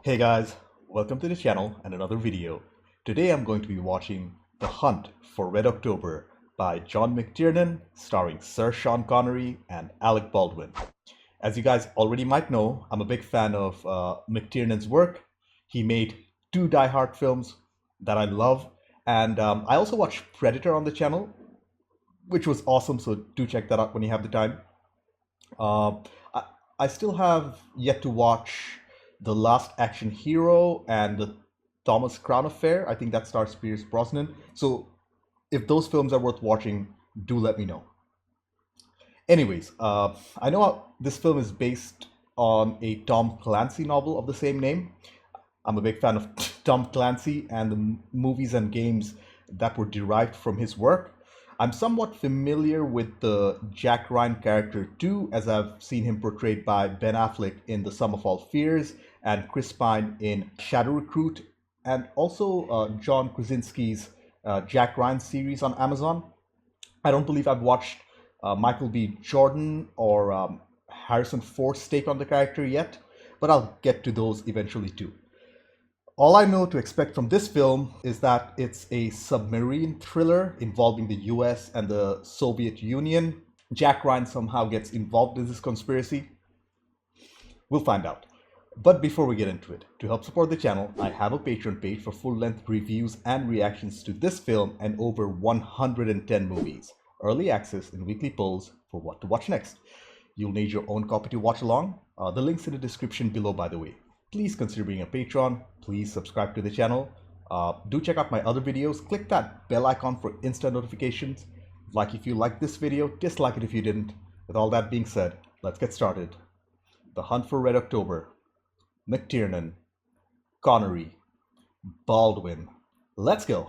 Hey guys, welcome to the channel and another video. Today I'm going to be watching The Hunt for Red October by John McTiernan, starring Sir Sean Connery and Alec Baldwin. As you guys already might know, I'm a big fan of McTiernan's work. He made two Die Hard films that I love, and I also watched Predator on the channel, which was awesome, so do check that out when you have the time. Uh, I, I still have yet to watch The Last Action Hero and the Thomas Crown Affair. I think that stars Pierce Brosnan. So if those films are worth watching, do let me know. Anyways, I know this film is based on a Tom Clancy novel of the same name. I'm a big fan of Tom Clancy and the movies and games that were derived from his work. I'm somewhat familiar with the Jack Ryan character too, as I've seen him portrayed by Ben Affleck in The Sum of All Fears and Chris Pine in Shadow Recruit, and also John Krasinski's Jack Ryan series on Amazon. I don't believe I've watched Michael B. Jordan or Harrison Ford's take on the character yet, but I'll get to those eventually too. All I know to expect from this film is that it's a submarine thriller involving the US and the Soviet Union. Jack Ryan somehow gets involved in this conspiracy. We'll find out. But before we get into it, to help support the channel, I have a Patreon page for full-length reviews and reactions to this film and over 110 movies, early access and weekly polls for what to watch next. You'll need your own copy to watch along. The link's in the description below, by the way. Please consider being a patron. Please subscribe to the channel. Do check out my other videos. Click that bell icon for instant notifications. Like if you liked this video, dislike it if you didn't. With all that being said, let's get started. The Hunt for Red October. McTiernan, Connery, Baldwin. Let's go.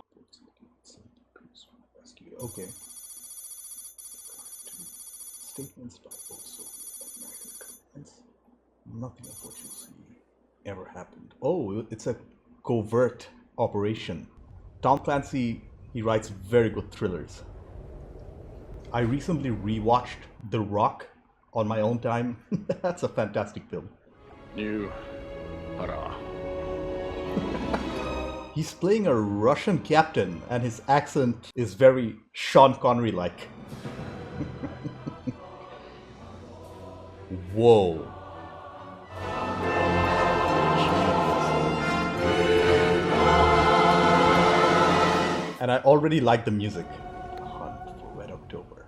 Okay. Statements by also American governments. Nothing of what you see ever happened. Oh, it's a covert operation. Tom Clancy, he writes very good thrillers. I recently rewatched The Rock on my own time. That's a fantastic film. New hurrah. He's playing a Russian captain and his accent is very Sean Connery-like. Whoa. And I already like the music. Hunt for Red October.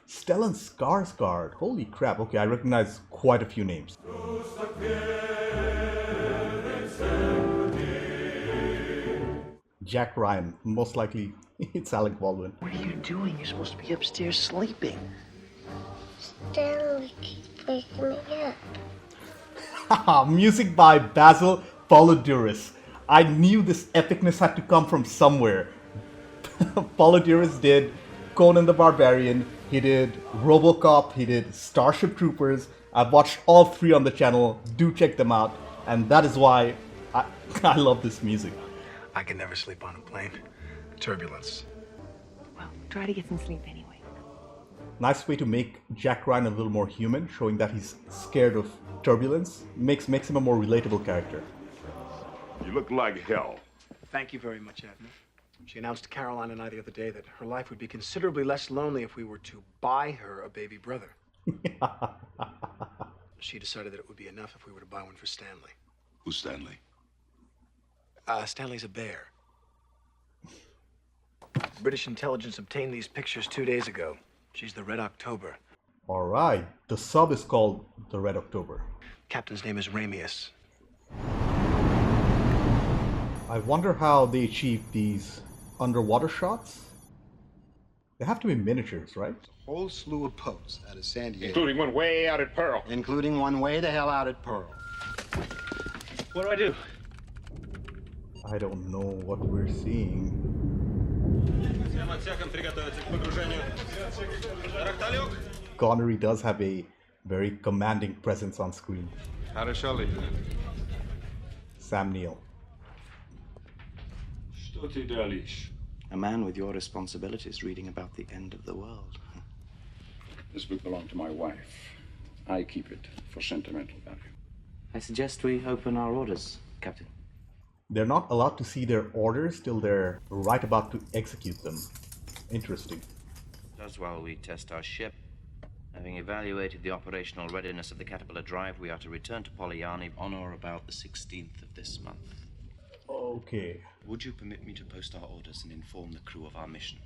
Stellan Skarsgård. Holy crap. Okay, I recognize quite a few names. Jack Ryan. Most likely it's Alec Baldwin. What are you doing? You're supposed to be upstairs sleeping. Stanley keeps waking me up. Music by Basil Duress. I knew this epicness had to come from somewhere. Duress did Conan the Barbarian, he did RoboCop, he did Starship Troopers. I've watched all three on the channel. Do check them out. And that is why I love this music. I can never sleep on a plane. Turbulence. Well, try to get some sleep anyway. Nice way to make Jack Ryan a little more human, showing that he's scared of turbulence. Makes him a more relatable character. You look like hell. Thank you very much, Admiral. She announced to Caroline and I the other day that her life would be considerably less lonely if we were to buy her a baby brother. She decided that it would be enough if we were to buy one for Stanley. Who's Stanley? Stanley's a bear. British intelligence obtained these pictures 2 days ago. She's the Red October. Alright, the sub is called the Red October. Captain's name is Ramius. I wonder how they achieved these underwater shots. They have to be miniatures, right? Whole slew of boats out of San Diego. Including one way out at Pearl. Including one way the hell out at Pearl. What do I do? I don't know what we're seeing. Connery does have a very commanding presence on screen. Sam Neill. A man with your responsibilities reading about the end of the world. This book belonged to my wife. I keep it for sentimental value. I suggest we open our orders, Captain. They're not allowed to see their orders till they're right about to execute them. Interesting. Just while we test our ship, having evaluated the operational readiness of the Caterpillar drive, we are to return to Polyarny on or about the 16th of this month. Okay. Would you permit me to post our orders and inform the crew of our mission?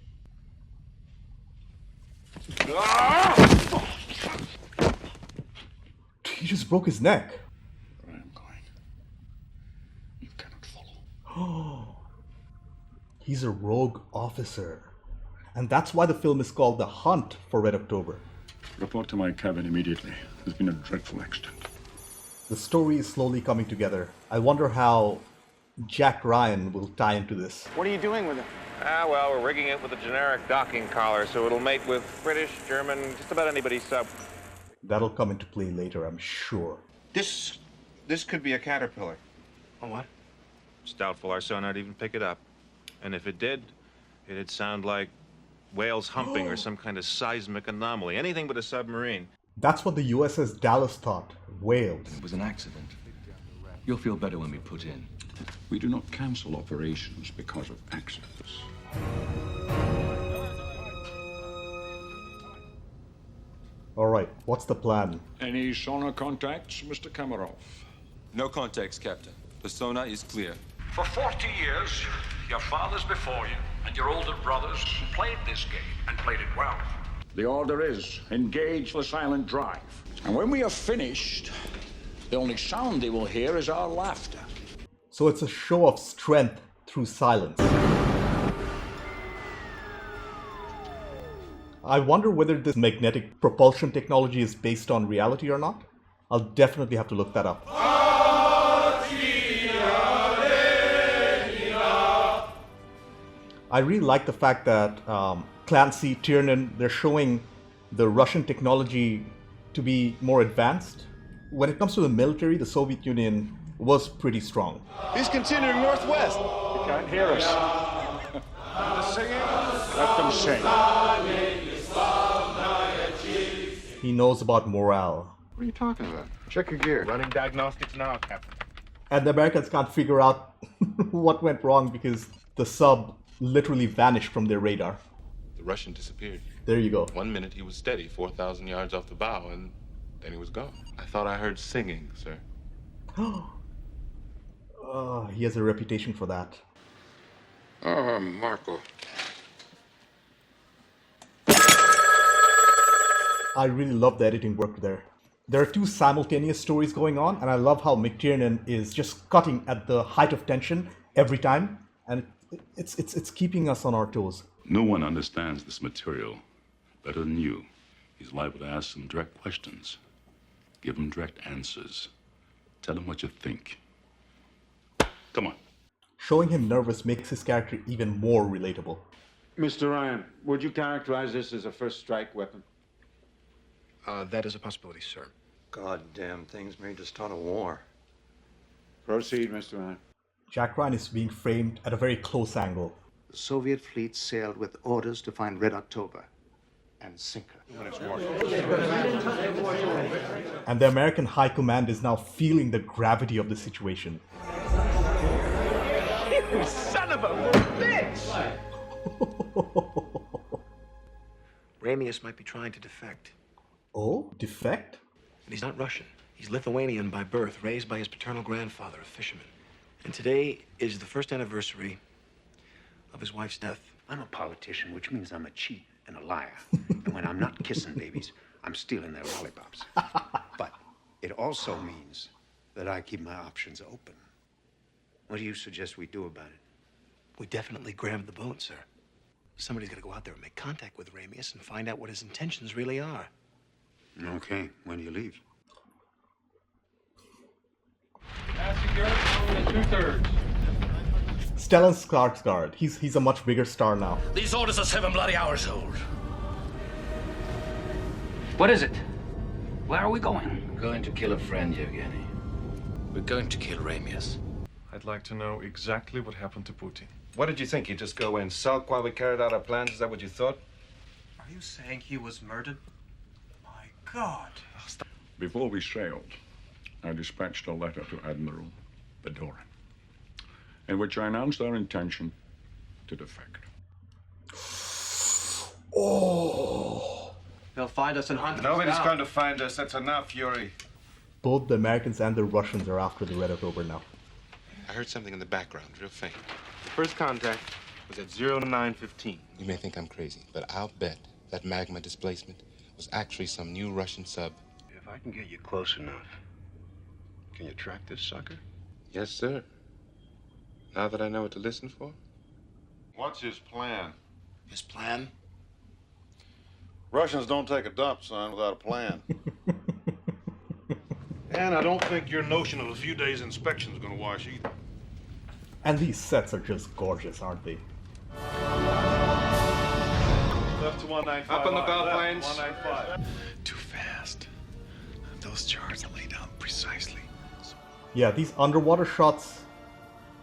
He just broke his neck. Where I am going, you cannot follow. He's a rogue officer. And that's why the film is called The Hunt for Red October. Report to my cabin immediately. There's been a dreadful accident. The story is slowly coming together. I wonder how Jack Ryan will tie into this. What are you doing with it? Well, we're rigging it with a generic docking collar, so it'll mate with British, German, just about anybody's sub. That'll come into play later, I'm sure. This could be a caterpillar. Oh, what? It's doubtful our sonar'd even pick it up. And if it did, it'd sound like whales humping or some kind of seismic anomaly. Anything but a submarine. That's what the USS Dallas thought. Whales. It was an accident. You'll feel better when we put in. We do not cancel operations because of accidents. Alright, what's the plan? Any sonar contacts, Mr. Kamarov? No contacts, Captain. The sonar is clear. For 40 years, your fathers before you and your older brothers played this game and played it well. The order is engage the silent drive. And when we are finished, the only sound they will hear is our laughter. So it's a show of strength through silence. I wonder whether this magnetic propulsion technology is based on reality or not. I'll definitely have to look that up. I really like the fact that Clancy, Tiernan, they're showing the Russian technology to be more advanced. When it comes to the military, the Soviet Union was pretty strong. He's continuing northwest. They can't hear us. The singing? Let them sing. He knows about morale. What are you talking about? Check your gear. Running diagnostics now, Captain. And the Americans can't figure out what went wrong because the sub literally vanished from their radar. The Russian disappeared. There you go. 1 minute he was steady, 4,000 yards off the bow, and then he was gone. I thought I heard singing, sir. He has a reputation for that. Oh, Marco. I really love the editing work there. There are two simultaneous stories going on, and I love how McTiernan is just cutting at the height of tension every time, and it's keeping us on our toes. No one understands this material better than you. He's liable to ask some direct questions. Give him direct answers. Tell him what you think. Come on. Showing him nervous makes his character even more relatable. Mr. Ryan, would you characterize this as a first strike weapon? That is a possibility, sir. Goddamn things made to start a war. Proceed, Mr. Ryan. Jack Ryan is being framed at a very close angle. The Soviet fleet sailed with orders to find Red October and sink her. And the American High Command is now feeling the gravity of the situation. You son of a bitch! Ramius might be trying to defect. Oh, defect? And he's not Russian. He's Lithuanian by birth, raised by his paternal grandfather, a fisherman. And today is the first anniversary of his wife's death. I'm a politician, which means I'm a cheat and a liar. And when I'm not kissing babies, I'm stealing their lollipops. But it also means that I keep my options open. What do you suggest we do about it? We definitely grab the boat, sir. Somebody's got to go out there and make contact with Ramius and find out what his intentions really are. Okay, when do you leave? Stellan Skarsgård. He's a much bigger star now. These orders are 7 bloody hours old. What is it? Where are we going? We're going to kill a friend, Yevgeny. We're going to kill Ramius. I'd like to know exactly what happened to Putin. What did you think? He'd just go and sulk while we carried out our plans? Is that what you thought? Are you saying he was murdered? My God. Before we sailed, I dispatched a letter to Admiral Bedorin, in which I announced our intention to defect. Oh! They'll find us and hunt us Nobody's down. going to find us. That's enough, Yuri. Both the Americans and the Russians are after the Red October now. I heard something in the background, real faint. First contact was at 0915. You may think I'm crazy, but I'll bet that magma displacement was actually some new Russian sub. If I can get you close enough, can you track this sucker? Yes, sir. Now that I know what to listen for. What's his plan? His plan? Russians don't take a dump, son, without a plan. And I don't think your notion of a few days inspection is going to wash either. And these sets are just gorgeous, aren't they? Left to 195. Up on the bell left, planes. 195. Too fast. Those charts lay down precisely. Yeah, these underwater shots,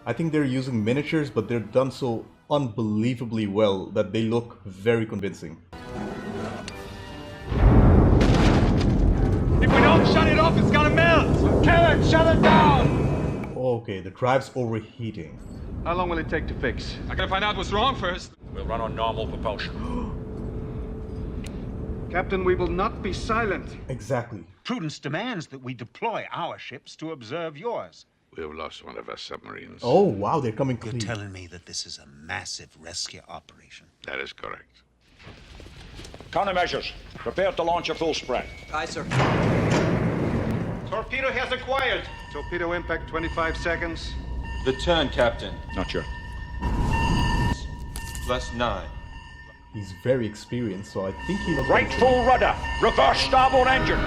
I think they're using miniatures, but they're done so unbelievably well that they look very convincing. If we don't shut it off, it's gonna melt! Kill it! Shut it down! Okay, the drive's overheating. How long will it take to fix? I gotta find out what's wrong first. We'll run on normal propulsion. Captain, we will not be silent. Exactly. Prudence demands that we deploy our ships to observe yours. We have lost one of our submarines. Oh, wow, they're coming You're clean. telling me that this is a massive rescue operation? That is correct. Countermeasures. Prepare to launch a full spread. Aye, sir. Torpedo has acquired. Torpedo impact 25 seconds. The turn, Captain. Not sure. +9. He's very experienced, so I think he knows. Right full rudder. Reverse starboard engine.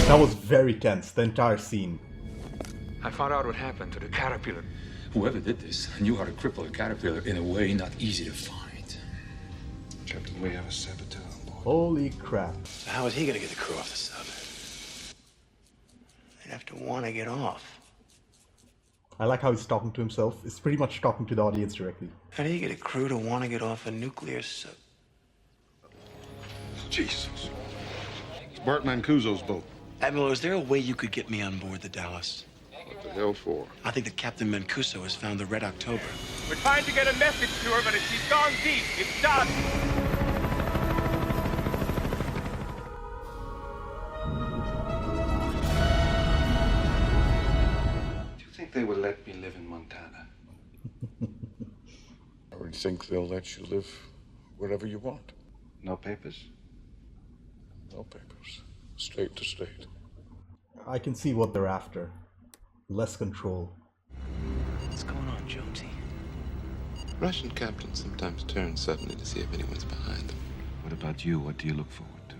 That was very tense, the entire scene. I found out what happened to the Caterpillar. Whoever did this knew how to cripple a caterpillar in a way not easy to find. Captain, we have a saboteur on board. Holy crap. So how is he going to get the crew off the sub? They'd have to want to get off. I like how he's talking to himself. It's pretty much talking to the audience directly. How do you get a crew to want to get off a nuclear sub? Jesus. It's Bart Mancuso's boat. Admiral, is there a way you could get me on board the Dallas? What the hell for? I think that Captain Mancuso has found the Red October. We're trying to get a message to her, but if she's gone deep, it's done. Do you think they will let me live in Montana? I would think they'll let you live wherever you want. No papers? No papers. State to state. I can see what they're after. Less control. What's going on, Jonesy? Russian captains sometimes turn suddenly to see if anyone's behind them. What about you? What do you look forward to?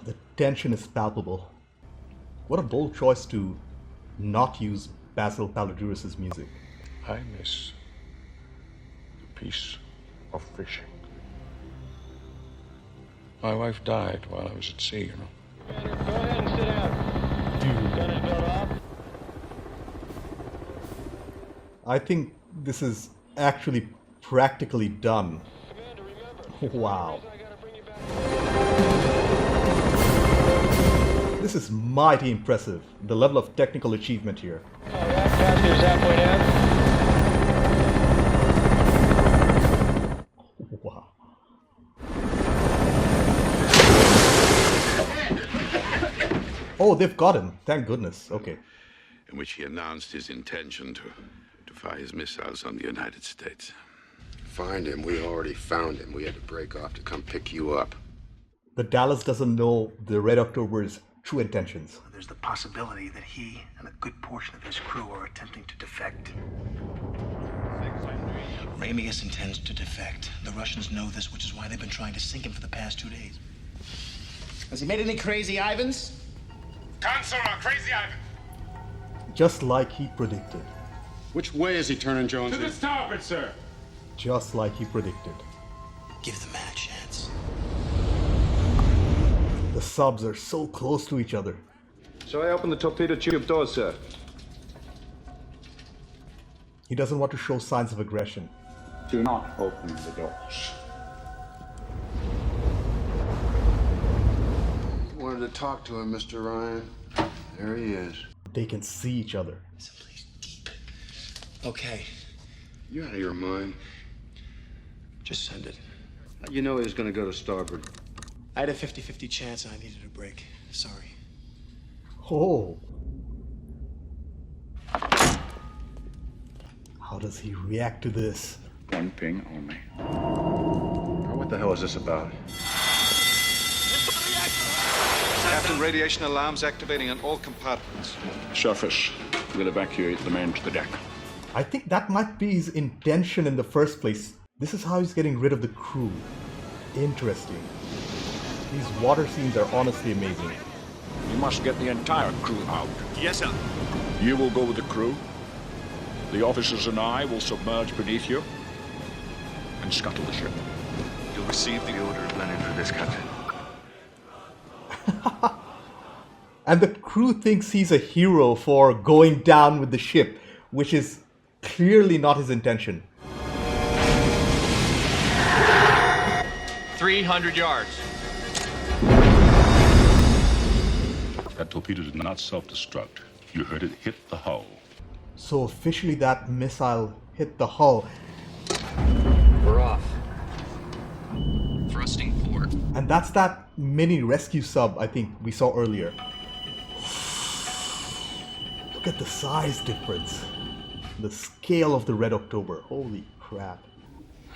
The tension is palpable. What a bold choice to not use Basil Palladurus' music. I miss the peace of fishing. My wife died while I was at sea, you know. Go ahead and sit down. Gun is built up. I think this is actually practically done. Wow. This is mighty impressive, the level of technical achievement here. Passengers halfway down. Wow. Oh, they've got him. Thank goodness. Okay. In which he announced his intention to fire his missiles on the United States. Find him. We already found him. We had to break off to come pick you up. The Dallas doesn't know the Red October's true intentions. There's the possibility that he and a good portion of his crew are attempting to defect. Ramius intends to defect. The Russians know this, which is why they've been trying to sink him for the past 2 days. Has he made any crazy Ivans? Console, Crazy Ivan. Just like he predicted. Which way is he turning, Jones? To the starboard, sir. Just like he predicted. Give the man a chance. The subs are so close to each other. So I open the torpedo tube door, sir. He doesn't want to show signs of aggression. Do not open the doors. Wanted to talk to him, Mr. Ryan. There he is. They can see each other. Okay. You out of your mind? Just send it. You know he was going to go to starboard. I had a 50-50 chance and I needed a break. Sorry. Oh. How does he react to this? One ping only. What the hell is this about? Captain, radiation alarms activating on all compartments. Surface. We'll evacuate the men to the deck. I think that might be his intention in the first place. This is how he's getting rid of the crew. Interesting. These water scenes are honestly amazing. You must get the entire crew out. Yes, sir. You will go with the crew. The officers and I will submerge beneath you and scuttle the ship. You'll receive the order of landing for this, Captain. And the crew thinks he's a hero for going down with the ship, which is clearly not his intention. 300 yards. That torpedo did not self-destruct. You heard it hit the hull. So officially that missile hit the hull. We're off. Thrusting port. And that's that mini rescue sub I think we saw earlier. Look at the size difference. The scale of the Red October. Holy crap.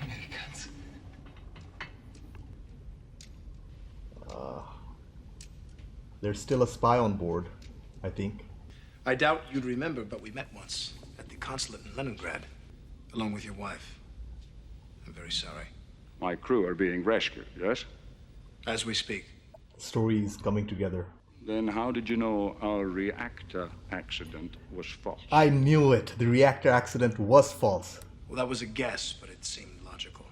Americans. There's still a spy on board, I think. I doubt you'd remember, but we met once at the consulate in Leningrad, along with your wife. I'm very sorry. My crew are being rescued, yes? As we speak. Stories coming together. Then how did you know our reactor accident was false? I knew it. The reactor accident was false. Well, that was a guess, but it seemed logical.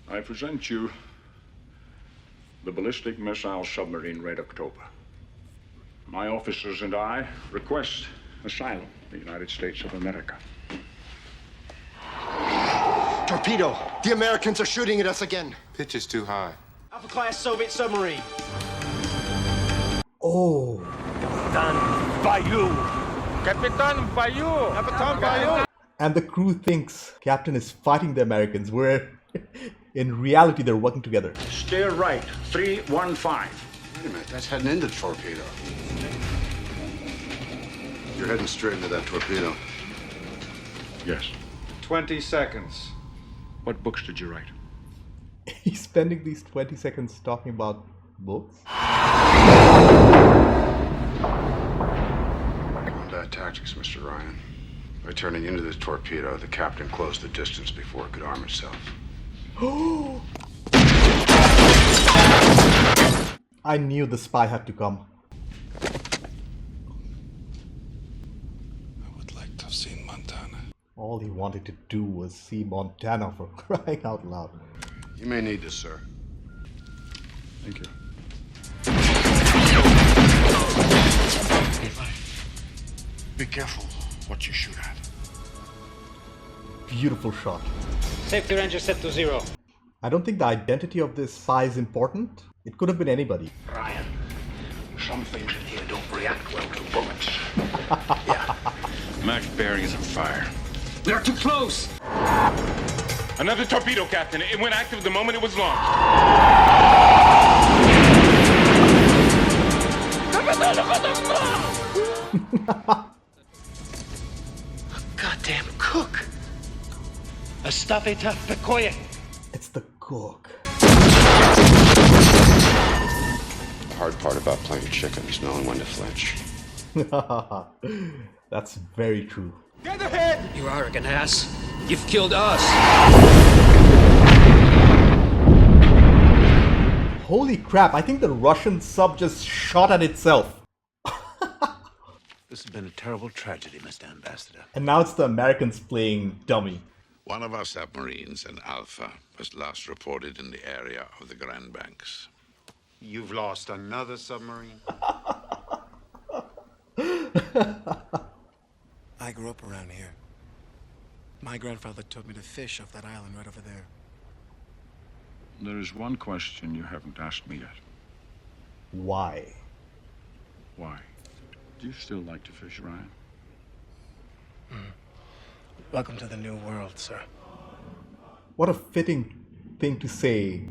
I present you the ballistic missile submarine Red October. My officers and I request asylum in the United States of America. Torpedo! The Americans are shooting at us again. Pitch is too high. Alpha class Soviet submarine. Oh. Capitan Bayou. Capitan Bayou. Capitan Bayou. And the crew thinks Captain is fighting the Americans, where in reality they're working together. Steer right, 315. Wait a minute, that's heading into the torpedo. You're heading straight into that torpedo. Yes. 20 seconds. What books did you write? He's spending these 20 seconds talking about books. Combat tactics, Mr. Ryan. By turning into this torpedo, the captain closed the distance before it could arm itself. I knew the spy had to come. I would like to have seen Montana. All he wanted to do was see Montana, for crying out loud. You may need this, sir. Thank you. Be careful what you shoot at. Beautiful shot. Safety range is set to 0. I don't think the identity of this spy is important. It could have been anybody. Ryan, some things in here don't react well to bullets. Max bearing is on fire. They're too close. Another torpedo, Captain. It went active the moment it was launched. Goddamn cook! Оставите в покое! It's the cook. The hard part about playing chicken is knowing when to flinch. That's very true. Get ahead! You arrogant ass. You've killed us. Holy crap, I think the Russian sub just shot at itself. This has been a terrible tragedy, Mr. Ambassador. And now it's the Americans playing dummy. One of our submarines, an Alpha, was last reported in the area of the Grand Banks. You've lost another submarine? I grew up around here. My grandfather taught me to fish off that island right over there. There is one question you haven't asked me yet. Why? Why? Do you still like to fish, Ryan? Welcome to the new world, sir. What a fitting thing to say.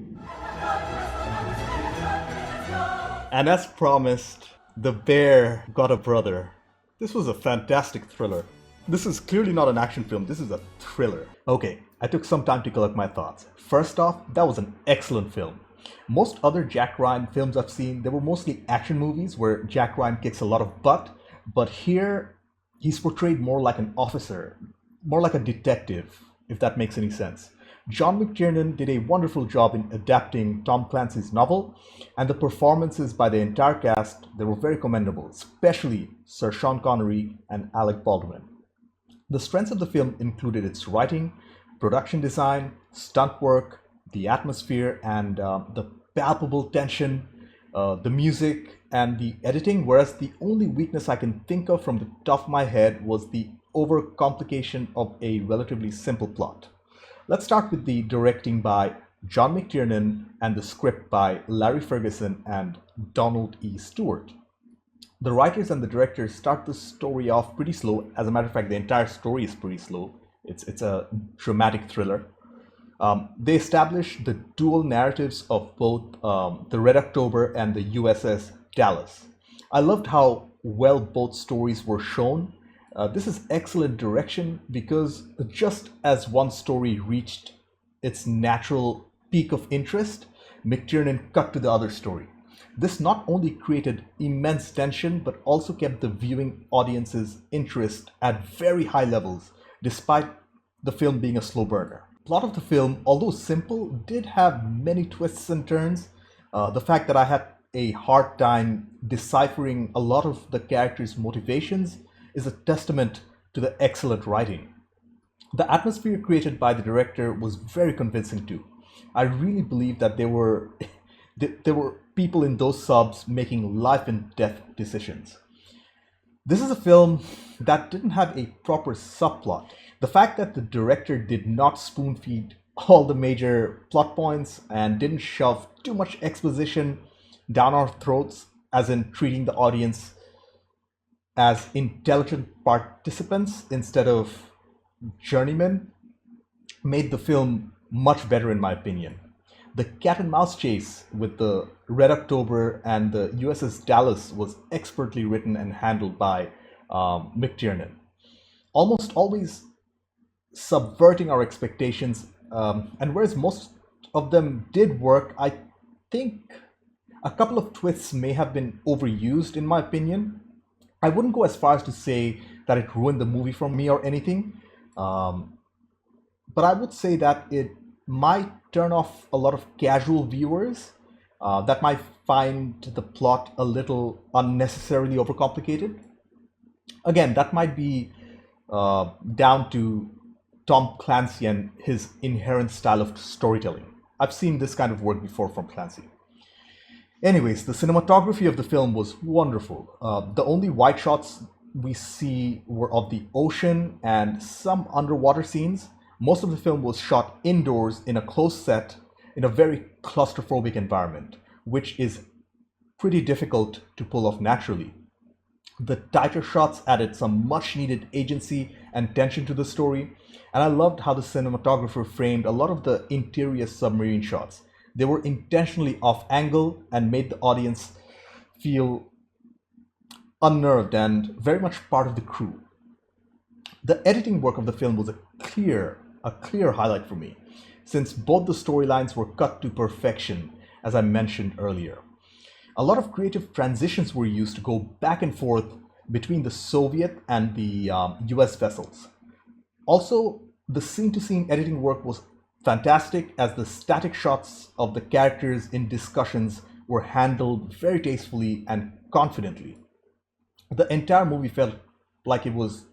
And as promised, the bear got a brother. This was a fantastic thriller. This is clearly not an action film, this is a thriller. Okay, I took some time to collect my thoughts. First off, that was an excellent film. Most other Jack Ryan films I've seen, they were mostly action movies where Jack Ryan kicks a lot of butt, but here he's portrayed more like an officer, more like a detective, if that makes any sense. John McTiernan did a wonderful job in adapting Tom Clancy's novel, and the performances by the entire cast, they were very commendable, especially Sir Sean Connery and Alec Baldwin. The strengths of the film included its writing, production design, stunt work, the atmosphere, and the palpable tension, the music, and the editing, whereas the only weakness I can think of from the top of my head was the overcomplication of a relatively simple plot. Let's start with the directing by John McTiernan and the script by Larry Ferguson and Donald E. Stewart. The writers and the directors start the story off pretty slow. As a matter of fact, the entire story is pretty slow. It's a dramatic thriller. They establish the dual narratives of both the Red October and the USS Dallas. I loved how well both stories were shown. This is excellent direction because just as one story reached its natural peak of interest, McTiernan cut to the other story. This not only created immense tension but also kept the viewing audience's interest at very high levels, despite the film being a slow burner. Plot of the film, although simple, did have many twists and turns. The fact that I had a hard time deciphering a lot of the characters' motivations is a testament to the excellent writing. The atmosphere created by the director was very convincing too. I really believe that there were people in those subs making life and death decisions. This is a film that didn't have a proper subplot. The fact that the director did not spoon feed all the major plot points and didn't shove too much exposition down our throats, as in treating the audience as intelligent participants instead of journeymen, made the film much better in my opinion. The cat and mouse chase with the Red October and the USS Dallas was expertly written and handled by McTiernan, almost always subverting our expectations. And whereas most of them did work, I think a couple of twists may have been overused in my opinion. I wouldn't go as far as to say that it ruined the movie for me or anything, but I would say that it might turn off a lot of casual viewers that might find the plot a little unnecessarily overcomplicated. Again, that might be down to Tom Clancy and his inherent style of storytelling. I've seen this kind of work before from Clancy. Anyways, the cinematography of the film was wonderful. The only wide shots we see were of the ocean and some underwater scenes. Most of the film was shot indoors in a closed set in a very claustrophobic environment, which is pretty difficult to pull off naturally. The tighter shots added some much needed agency and tension to the story, and I loved how the cinematographer framed a lot of the interior submarine shots. They were intentionally off angle and made the audience feel unnerved and very much part of the crew. The editing work of the film was a clear highlight for me, since both the storylines were cut to perfection, as I mentioned earlier. A lot of creative transitions were used to go back and forth between the Soviet and the US vessels. Also, the scene-to-scene editing work was fantastic, as the static shots of the characters in discussions were handled very tastefully and confidently. The entire movie felt like it was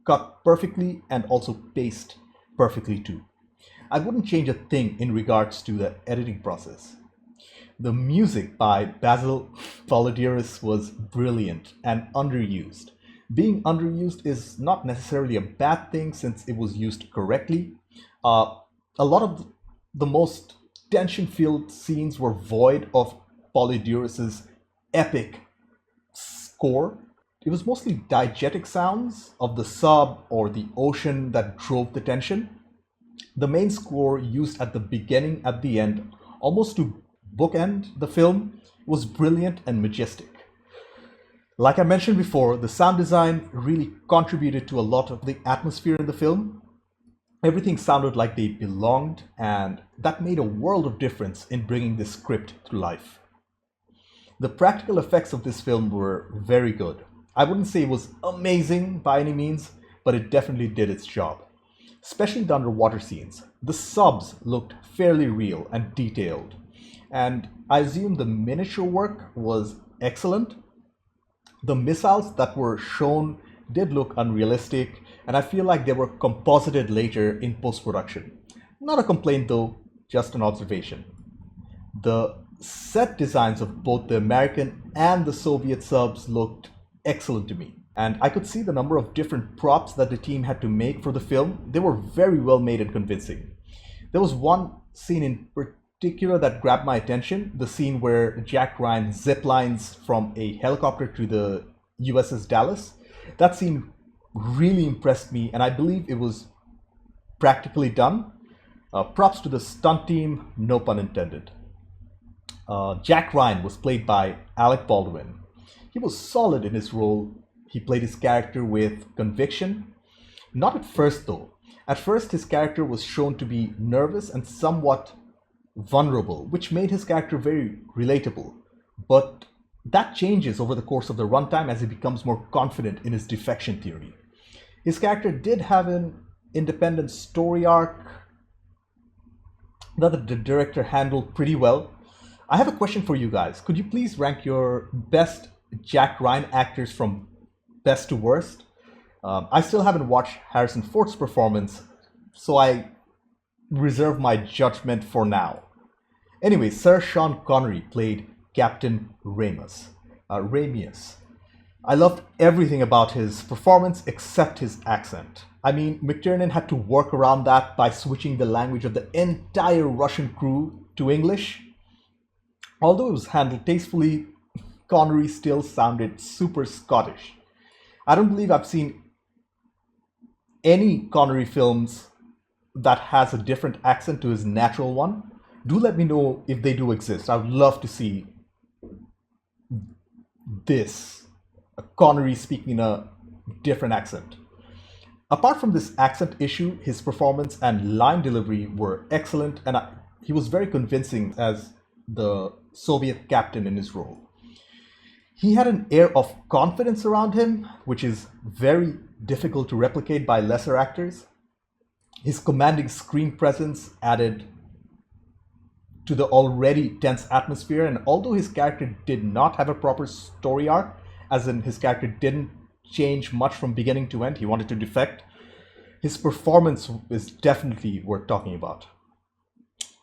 cut perfectly and also paced perfectly too. I wouldn't change a thing in regards to the editing process. The music by Basil Volodyaris was brilliant and underused. Being underused is not necessarily a bad thing since it was used correctly. A lot of the most tension-filled scenes were void of Polydorus's epic score. It was mostly diegetic sounds of the sub or the ocean that drove the tension. The main score used at the beginning, at the end, almost to bookend the film, was brilliant and majestic. Like I mentioned before, the sound design really contributed to a lot of the atmosphere in the film. Everything sounded like they belonged, and that made a world of difference in bringing this script to life. The practical effects of this film were very good. I wouldn't say it was amazing by any means, but it definitely did its job. Especially the underwater scenes. The subs looked fairly real and detailed, and I assume the miniature work was excellent. The missiles that were shown did look unrealistic, and I feel like they were composited later in post-production. Not a complaint though, just an observation. The set designs of both the American and the Soviet subs looked excellent to me. And I could see the number of different props that the team had to make for the film. They were very well made and convincing. There was one scene in particular that grabbed my attention, the scene where Jack Ryan ziplines from a helicopter to the USS Dallas. That scene really impressed me, and I believe it was practically done. Props to the stunt team, no pun intended. Jack Ryan was played by Alec Baldwin. He was solid in his role. He played his character with conviction. Not at first though. At first his character was shown to be nervous and somewhat vulnerable, which made his character very relatable. But that changes over the course of the runtime as he becomes more confident in his defection theory. His character did have an independent story arc that the director handled pretty well. I have a question for you guys. Could you please rank your best Jack Ryan actors from best to worst? I still haven't watched Harrison Ford's performance, so I reserve my judgment for now. Anyway, Sir Sean Connery played Captain Ramius. I loved everything about his performance except his accent. I mean, McTiernan had to work around that by switching the language of the entire Russian crew to English. Although it was handled tastefully, Connery still sounded super Scottish. I don't believe I've seen any Connery films that has a different accent to his natural one. Do let me know if they do exist. I would love to see this, a Connery speaking in a different accent. Apart from this accent issue, his performance and line delivery were excellent, and he was very convincing as the Soviet captain in his role. He had an air of confidence around him, which is very difficult to replicate by lesser actors. His commanding screen presence added to the already tense atmosphere, and although his character did not have a proper story arc, as in his character didn't change much from beginning to end, he wanted to defect, his performance is definitely worth talking about.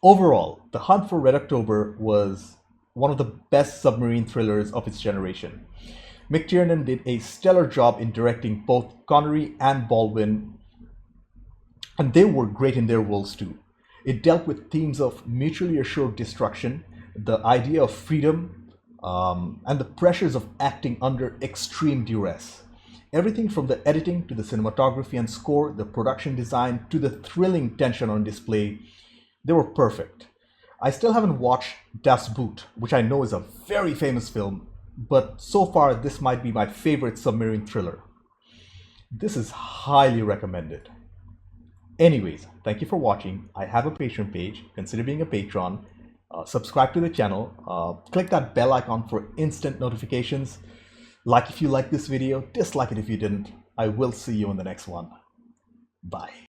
Overall, The Hunt for Red October was one of the best submarine thrillers of its generation. McTiernan did a stellar job in directing both Connery and Baldwin, and they were great in their roles too. It dealt with themes of mutually assured destruction, the idea of freedom, and the pressures of acting under extreme duress. Everything from the editing to the cinematography and score, the production design to the thrilling tension on display, they were perfect. I still haven't watched Das Boot, which I know is a very famous film, but so far this might be my favorite submarine thriller. This is highly recommended. Anyways, thank you for watching. I have a Patreon page. Consider being a patron. Subscribe to the channel. Click that bell icon for instant notifications. Like if you like this video, dislike it if you didn't. I will see you in the next one. Bye.